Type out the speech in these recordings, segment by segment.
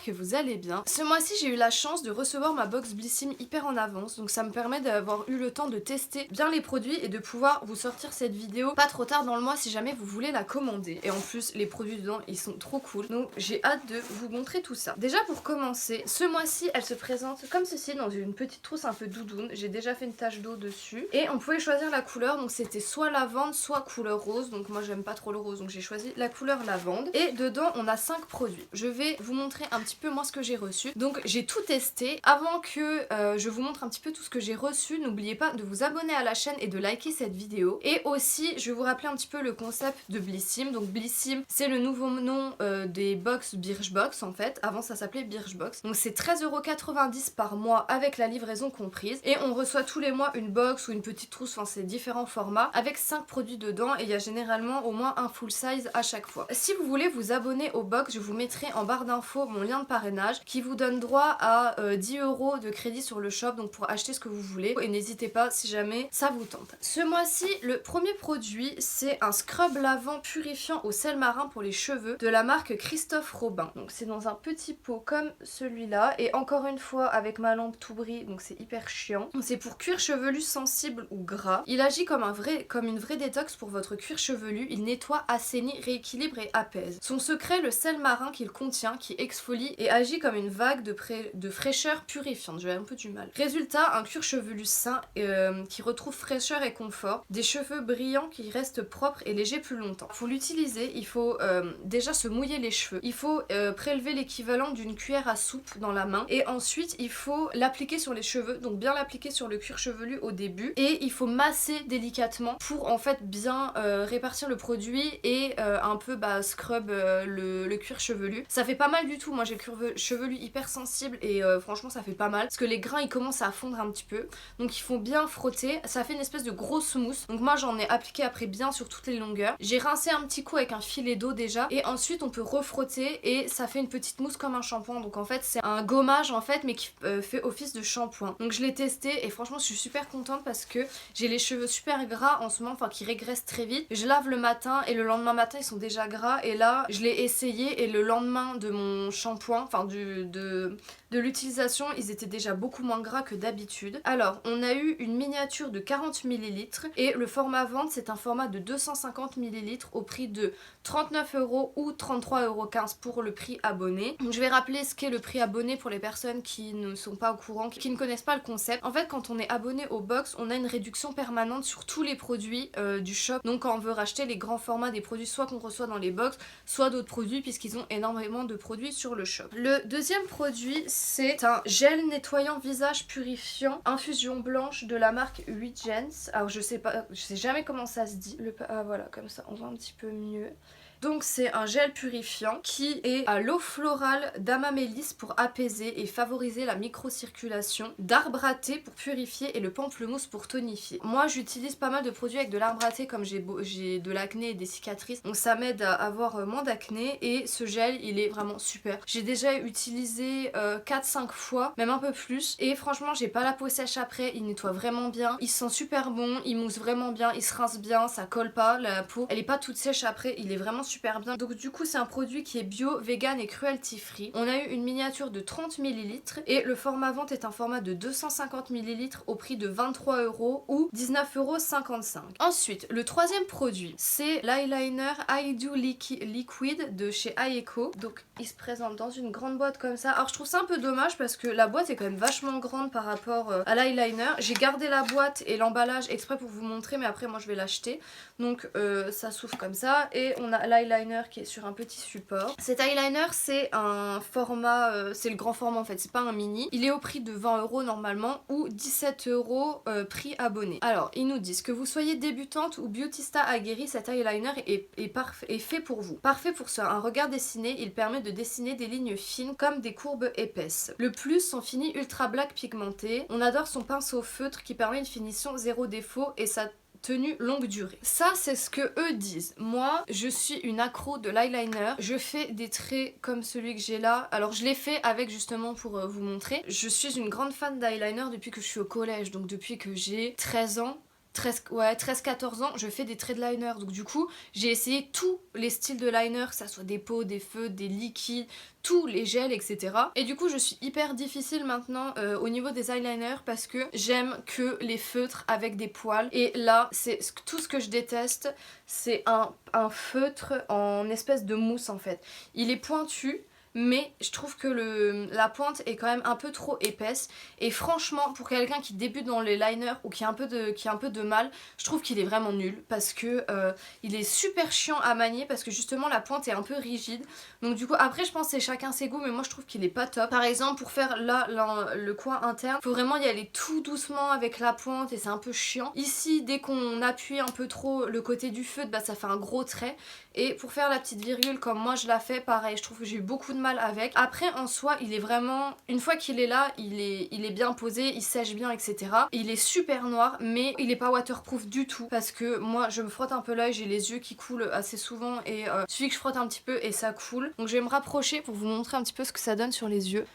j'espère que vous allez bien. Ce mois-ci j'ai eu la chance de recevoir ma box Blissim hyper en avance, donc ça me permet d'avoir eu le temps de tester bien les produits et de pouvoir vous sortir cette vidéo pas trop tard dans le mois si jamais vous voulez la commander. Et en plus les produits dedans ils sont trop cool, donc j'ai hâte de vous montrer tout ça. Déjà pour commencer, ce mois-ci elle se présente comme ceci dans une petite trousse un peu doudoune, j'ai déjà fait une tache d'eau dessus et on pouvait choisir la couleur, donc c'était soit lavande soit couleur rose, donc moi j'aime pas trop le rose donc j'ai choisi la couleur lavande. Et dedans on a 5 produits. Je vais vous montrer un petit peu moi ce que j'ai reçu. Donc j'ai tout testé. Avant que je vous montre un petit peu tout ce que j'ai reçu, n'oubliez pas de vous abonner à la chaîne et de liker cette vidéo. Et aussi je vais vous rappeler un petit peu le concept de Blissim. Donc Blissim c'est le nouveau nom des box Birchbox en fait. Avant ça s'appelait Birchbox. Donc c'est 13,90 € par mois avec la livraison comprise. Et on reçoit tous les mois une box ou une petite trousse, enfin c'est différents formats avec 5 produits dedans et il y a généralement au moins un full size à chaque fois. Si vous voulez vous abonner au box, je vous mettrai en barre d'infos mon lien de parrainage qui vous donne droit à 10 € de crédit sur le shop, donc pour acheter ce que vous voulez. Et n'hésitez pas si jamais ça vous tente. Ce mois-ci, le premier produit, c'est un scrub lavant purifiant au sel marin pour les cheveux de la marque Christophe Robin. Donc c'est dans un petit pot comme celui-là et encore une fois avec ma lampe tout brille, donc c'est hyper chiant. C'est pour cuir chevelu sensible ou gras. Il agit comme une vraie détox pour votre cuir chevelu. Il nettoie, assainit, rééquilibre et apaise. Son secret, le sel marin qu'il contient, qui exfolie et agit comme une vague de fraîcheur purifiante. J'avais un peu du mal. Résultat, un cuir chevelu sain qui retrouve fraîcheur et confort. Des cheveux brillants qui restent propres et légers plus longtemps. Pour l'utiliser, il faut déjà se mouiller les cheveux. Il faut prélever l'équivalent d'une cuillère à soupe dans la main. Et ensuite, il faut l'appliquer sur les cheveux. Donc bien l'appliquer sur le cuir chevelu au début. Et il faut masser délicatement pour en fait bien répartir le produit et un peu scrub le cuir chevelu. Ça fait pas mal du tout. Moi j'ai le cuir chevelu hyper sensible et franchement ça fait pas mal parce que les grains ils commencent à fondre un petit peu. Donc il faut bien frotter. Ça fait une espèce de grosse mousse. Donc moi j'en ai appliqué après bien sur toutes les longueurs. J'ai rincé un petit coup avec un filet d'eau déjà et ensuite on peut refrotter et ça fait une petite mousse comme un shampoing. Donc en fait c'est un gommage en fait mais qui fait office de shampoing. Donc je l'ai testé et franchement je suis super contente parce que j'ai les cheveux super gras en ce moment, enfin qui régressent très vite. Je lave le matin et le lendemain matin ils sont déjà gras et là je l'ai essayé et le lendemain de mon shampoing, enfin de l'utilisation ils étaient déjà beaucoup moins gras que d'habitude. Alors on a eu une miniature de 40 ml et le format vente c'est un format de 250 ml au prix de 39 € ou 33,15 € pour le prix abonné. Donc, je vais rappeler ce qu'est le prix abonné pour les personnes qui ne sont pas au courant, qui ne connaissent pas le concept. En fait quand on est abonné au box on a une réduction permanente sur tous les produits du shop. Donc quand on veut racheter les grands formats des produits soit qu'on reçoit dans les box soit d'autres produits puisqu'ils ont énormément de produits sur le shop. Le deuxième produit c'est un gel nettoyant visage purifiant infusion blanche de la marque 8 Gens. Alors je sais jamais comment ça se dit. Ah voilà comme ça on voit un petit peu mieux. Donc c'est un gel purifiant qui est à l'eau florale d'amamélis pour apaiser et favoriser la microcirculation, d'arbre à thé pour purifier et le pamplemousse pour tonifier. Moi j'utilise pas mal de produits avec de l'arbre à thé comme j'ai de l'acné et des cicatrices, donc ça m'aide à avoir moins d'acné et ce gel il est vraiment super. J'ai déjà utilisé 4-5 fois, même un peu plus et franchement j'ai pas la peau sèche après, il nettoie vraiment bien, il sent super bon, il mousse vraiment bien, il se rince bien, ça colle pas, la peau elle est pas toute sèche après, il est vraiment super bien. Donc du coup c'est un produit qui est bio, vegan et cruelty free. On a eu une miniature de 30 ml et le format vente est un format de 250 ml au prix de 23 € ou 19,55 €. Ensuite le troisième produit c'est l'eyeliner I Do Liquid de chez Aeco. Donc il se présente dans une grande boîte comme ça. Alors je trouve ça un peu dommage parce que la boîte est quand même vachement grande par rapport à l'eyeliner. J'ai gardé la boîte et l'emballage exprès pour vous montrer mais après moi je vais l'acheter. Donc ça s'ouvre comme ça et on a l'eyeliner qui est sur un petit support. Cet eyeliner c'est un format, c'est le grand format en fait, c'est pas un mini. Il est au prix de 20 € normalement ou 17 € prix abonné. Alors ils nous disent que vous soyez débutante ou beautista aguerrie, cet eyeliner est fait pour vous. Parfait pour un regard dessiné, il permet de dessiner des lignes fines comme des courbes épaisses. Le plus, son fini ultra black pigmenté. On adore son pinceau feutre qui permet une finition zéro défaut et sa tenue longue durée. Ça c'est ce que eux disent. Moi je suis une accro de l'eyeliner. Je fais des traits comme celui que j'ai là. Alors je l'ai fait avec justement pour vous montrer. Je suis une grande fan d'eyeliner depuis que je suis au collège. Donc depuis que j'ai 13 ans. 13-14 ans, je fais des traits de liner. Donc du coup, j'ai essayé tous les styles de liner, que ça soit des pots, des feutres, des liquides, tous les gels, etc. Et du coup, je suis hyper difficile maintenant au niveau des eyeliners parce que j'aime que les feutres avec des poils. Et là, c'est tout ce que je déteste, c'est un feutre en espèce de mousse en fait. Il est pointu, mais je trouve que la pointe est quand même un peu trop épaisse et franchement pour quelqu'un qui débute dans les liners ou qui a un peu de mal, je trouve qu'il est vraiment nul parce que il est super chiant à manier parce que justement la pointe est un peu rigide. Donc du coup après je pense que c'est chacun ses goûts, mais moi je trouve qu'il est pas top. Par exemple pour faire là le coin interne, faut vraiment y aller tout doucement avec la pointe et c'est un peu chiant. Ici dès qu'on appuie un peu trop le côté du feutre, bah ça fait un gros trait. Et pour faire la petite virgule comme moi je la fais, pareil, je trouve que j'ai eu beaucoup de mal avec. Après en soi il est vraiment, une fois qu'il est là, il est bien posé, il sèche bien, etc. Il est super noir, mais il est pas waterproof du tout parce que moi je me frotte un peu l'œil, j'ai les yeux qui coulent assez souvent et il suffit que je frotte un petit peu et ça coule. Donc je vais me rapprocher pour vous montrer un petit peu ce que ça donne sur les yeux.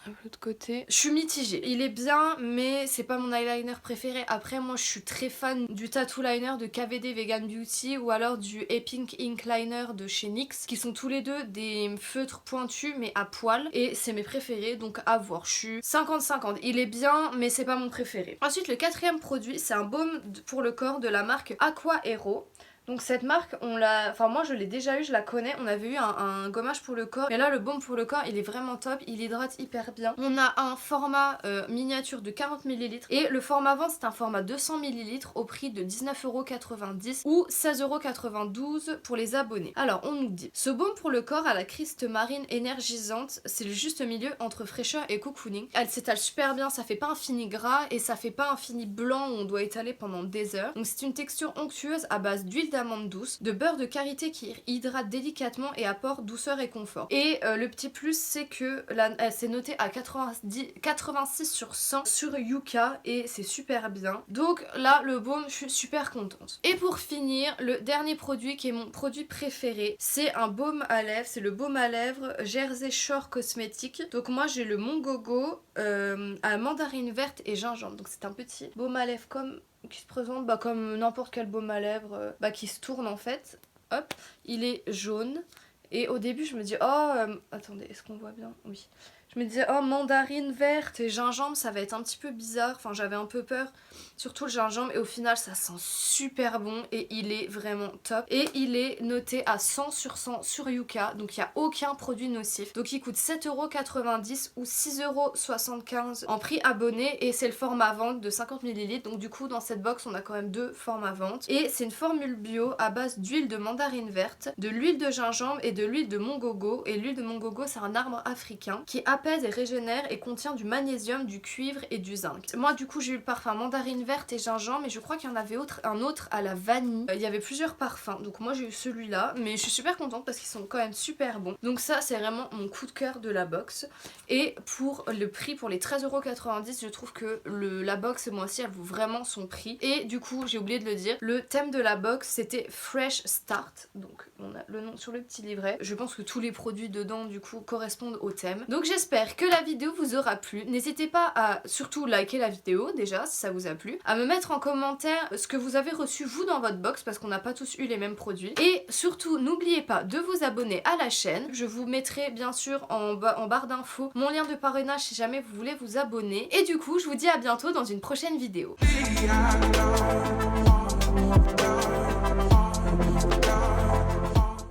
De l'autre côté. Je suis mitigée. Il est bien, mais c'est pas mon eyeliner préféré. Après, moi, je suis très fan du tattoo liner de KVD Vegan Beauty ou alors du Epink Ink Liner de chez NYX, qui sont tous les deux des feutres pointus mais à poils. Et c'est mes préférés, donc à voir. Je suis 50-50. Il est bien, mais c'est pas mon préféré. Ensuite, le quatrième produit, c'est un baume pour le corps de la marque Aqua Hero. Donc cette marque, moi je l'ai déjà eu, je la connais, on avait eu un gommage pour le corps. Et là le baume pour le corps il est vraiment top, il hydrate hyper bien. On a un format miniature de 40 ml et le format vente c'est un format 200 ml au prix de 19,90€ ou 16,92€ pour les abonnés. Alors on nous dit, ce baume pour le corps à la criste marine énergisante, c'est le juste milieu entre fraîcheur et cocooning. Elle s'étale super bien, ça fait pas un fini gras et ça fait pas un fini blanc où on doit étaler pendant des heures. Donc c'est une texture onctueuse à base d'huile d'amande douce, de beurre de karité qui hydrate délicatement et apporte douceur et confort. Et le petit plus c'est que c'est noté à 86 sur 100 sur Yuka et c'est super bien. Donc là le baume je suis super contente. Et pour finir, le dernier produit qui est mon produit préféré, c'est un baume à lèvres, c'est le baume à lèvres Jersey Shore Cosmetics. Donc moi j'ai le Mongogo à mandarine verte et gingembre. Donc c'est un petit baume à lèvres qui se présente comme n'importe quel baume à lèvres qui se tourne en fait. Hop, il est jaune. Et au début je me dis attendez, est-ce qu'on voit bien? Oui. Je me disais mandarine verte et gingembre ça va être un petit peu bizarre, enfin j'avais un peu peur, surtout le gingembre, et au final ça sent super bon et il est vraiment top. Et il est noté à 100 sur 100 sur Yuka, donc il n'y a aucun produit nocif. Donc il coûte 7,90€ ou 6,75€ en prix abonné et c'est le format vente de 50 ml. Donc du coup dans cette box on a quand même deux formats vente. Et c'est une formule bio à base d'huile de mandarine verte, de l'huile de gingembre et de l'huile de mongogo. Et l'huile de mongogo c'est un arbre africain qui apaise et régénère et contient du magnésium, du cuivre et du zinc. Moi du coup j'ai eu le parfum mandarine verte et gingembre, mais je crois qu'il y en avait un autre à la vanille. Il y avait plusieurs parfums, donc moi j'ai eu celui-là, mais je suis super contente parce qu'ils sont quand même super bons. Donc ça c'est vraiment mon coup de cœur de la box. Et pour le prix, pour les 13,90€, je trouve que la box moi aussi elle vaut vraiment son prix. Et du coup j'ai oublié de le dire, le thème de la box c'était Fresh Start, donc on a le nom sur le petit livret. Je pense que tous les produits dedans du coup correspondent au thème. Donc j'espère que la vidéo vous aura plu. N'hésitez pas à surtout liker la vidéo déjà si ça vous a plu, à me mettre en commentaire ce que vous avez reçu vous dans votre box parce qu'on n'a pas tous eu les mêmes produits. Et surtout n'oubliez pas de vous abonner à la chaîne. Je vous mettrai bien sûr en barre d'infos mon lien de parrainage si jamais vous voulez vous abonner. Et du coup je vous dis à bientôt dans une prochaine vidéo.